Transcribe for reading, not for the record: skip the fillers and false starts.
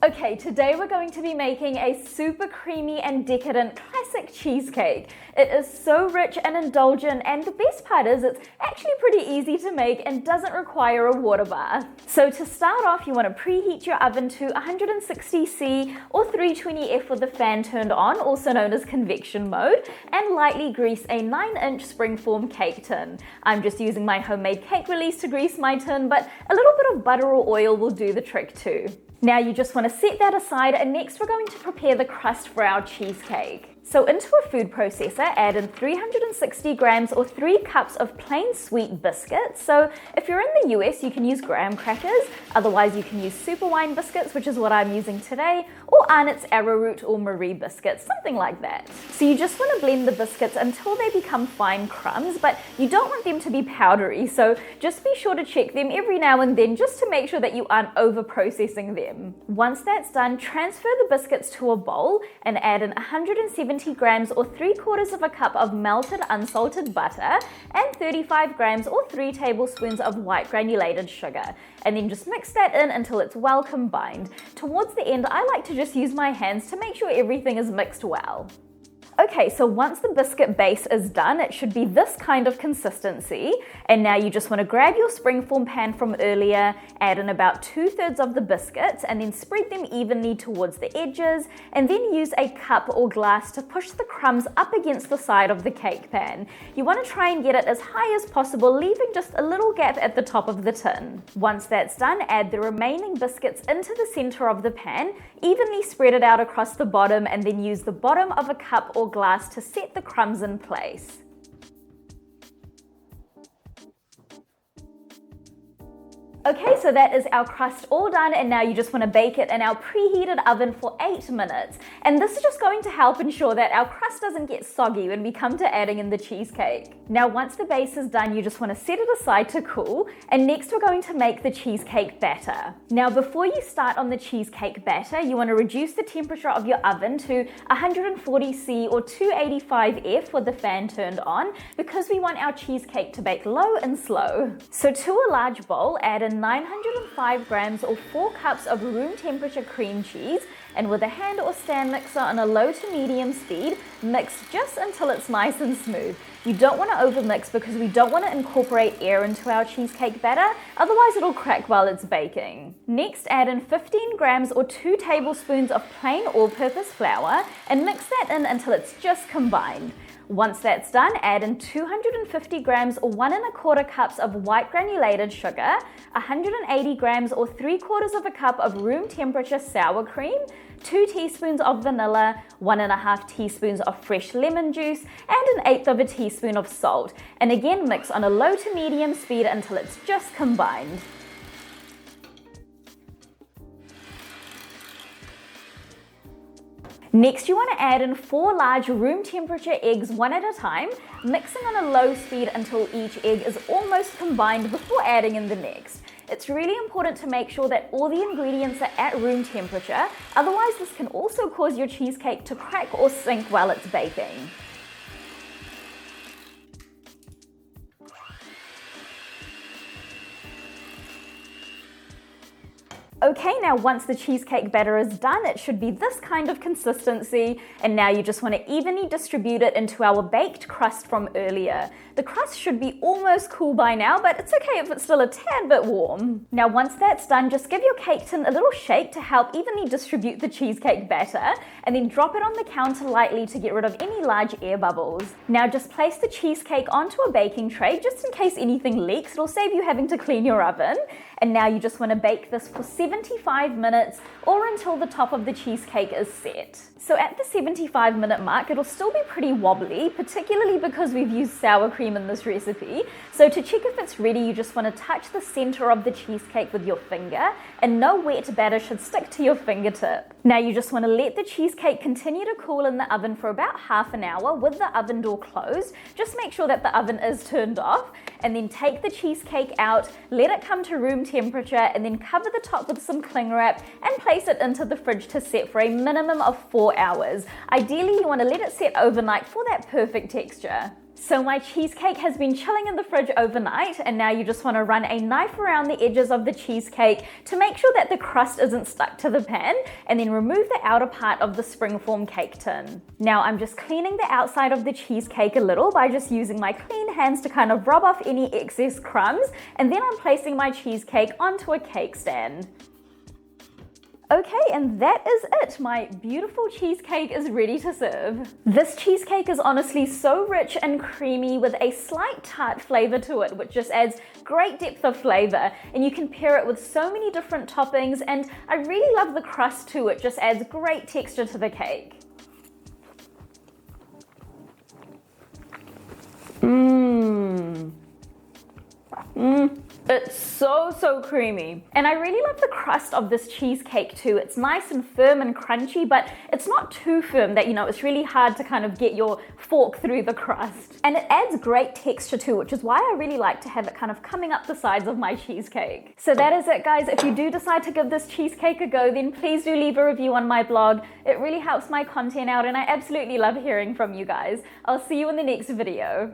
Okay, today we're going to be making a super creamy and decadent classic cheesecake. It is so rich and indulgent, and the best part is it's actually pretty easy to make and doesn't require a water bath. So to start off, you want to preheat your oven to 160°C or 320°F with the fan turned on, also known as convection mode, and lightly grease a 9-inch springform cake tin. I'm just using my homemade cake release to grease my tin, but a little bit of butter or oil will do the trick too. Now you just want to set that aside, and next we're going to prepare the crust for our cheesecake. So into a food processor, add in 360 grams or 3 cups of plain sweet biscuits. So if you're in the US, you can use graham crackers, otherwise you can use superwine biscuits, which is what I'm using today, or Arnott's arrowroot or Marie biscuits, something like that. So you just want to blend the biscuits until they become fine crumbs, but you don't want them to be powdery, so just be sure to check them every now and then just to make sure that you aren't over processing them. Once that's done, transfer the biscuits to a bowl and add in 170 grams or 3/4 of a cup of melted unsalted butter and 35 grams or 3 tablespoons of white granulated sugar. And then just mix that in until it's well combined. Towards the end, I like to just use my hands to make sure everything is mixed well. Okay, so once the biscuit base is done, it should be this kind of consistency. And now you just want to grab your springform pan from earlier, add in about 2/3 of the biscuits, and then spread them evenly towards the edges, and then use a cup or glass to push the crumbs up against the side of the cake pan. You want to try and get it as high as possible, leaving just a little gap at the top of the tin. Once that's done, add the remaining biscuits into the center of the pan, evenly spread it out across the bottom, and then use the bottom of a cup or glass to set the crumbs in place. Okay, so that is our crust all done, and now you just want to bake it in our preheated oven for 8 minutes. And this is just going to help ensure that our crust doesn't get soggy when we come to adding in the cheesecake. Now once the base is done, you just want to set it aside to cool, and next we're going to make the cheesecake batter. Now before you start on the cheesecake batter, you want to reduce the temperature of your oven to 140°C or 285°F with the fan turned on, because we want our cheesecake to bake low and slow. So to a large bowl, add in 905 grams or 4 cups of room temperature cream cheese, and with a hand or stand mixer on a low to medium speed, mix just until it's nice and smooth. You don't want to overmix because we don't want to incorporate air into our cheesecake batter, otherwise it'll crack while it's baking. Next, add in 15 grams or 2 tablespoons of plain all-purpose flour and mix that in until it's just combined. Once that's done, add in 250 grams or 1 1/4 cups of white granulated sugar, 180 grams or 3/4 of a cup of room temperature sour cream, 2 teaspoons of vanilla, 1 1/2 teaspoons of fresh lemon juice, and 1/8 of a teaspoon of salt. And again, mix on a low to medium speed until it's just combined. Next, you want to add in 4 large room temperature eggs one at a time, mixing on a low speed until each egg is almost combined before adding in the next. It's really important to make sure that all the ingredients are at room temperature, otherwise this can also cause your cheesecake to crack or sink while it's baking. Okay, now once the cheesecake batter is done, it should be this kind of consistency, and now you just want to evenly distribute it into our baked crust from earlier. The crust should be almost cool by now, but it's okay if it's still a tad bit warm. Now once that's done, just give your cake tin a little shake to help evenly distribute the cheesecake batter, and then drop it on the counter lightly to get rid of any large air bubbles. Now just place the cheesecake onto a baking tray just in case anything leaks. It'll save you having to clean your oven. And now you just want to bake this for 75 minutes or until the top of the cheesecake is set. So at the 75-minute mark, it'll still be pretty wobbly, particularly because we've used sour cream in this recipe. So to check if it's ready, you just want to touch the center of the cheesecake with your finger, and no wet batter should stick to your fingertip. Now you just want to let the cheesecake continue to cool in the oven for about half an hour with the oven door closed. Just make sure that the oven is turned off, and then take the cheesecake out, let it come to room temperature, and then cover the top with some cling wrap and place it into the fridge to set for a minimum of 4 hours. Ideally, you want to let it set overnight for that perfect texture. So my cheesecake has been chilling in the fridge overnight, and now you just want to run a knife around the edges of the cheesecake to make sure that the crust isn't stuck to the pan, and then remove the outer part of the springform cake tin. Now I'm just cleaning the outside of the cheesecake a little by just using my clean hands to kind of rub off any excess crumbs, and then I'm placing my cheesecake onto a cake stand. Okay, and that is it. My beautiful cheesecake is ready to serve. This cheesecake is honestly so rich and creamy with a slight tart flavor to it, which just adds great depth of flavor. And you can pair it with so many different toppings, and I really love the crust too. It just adds great texture to the cake. It's so creamy. And I really love the crust of this cheesecake too. It's nice and firm and crunchy, but it's not too firm that, it's really hard to kind of get your fork through the crust. And it adds great texture too, which is why I really like to have it kind of coming up the sides of my cheesecake. So that is it, guys. If you do decide to give this cheesecake a go, then please do leave a review on my blog. It really helps my content out, and I absolutely love hearing from you guys. I'll see you in the next video.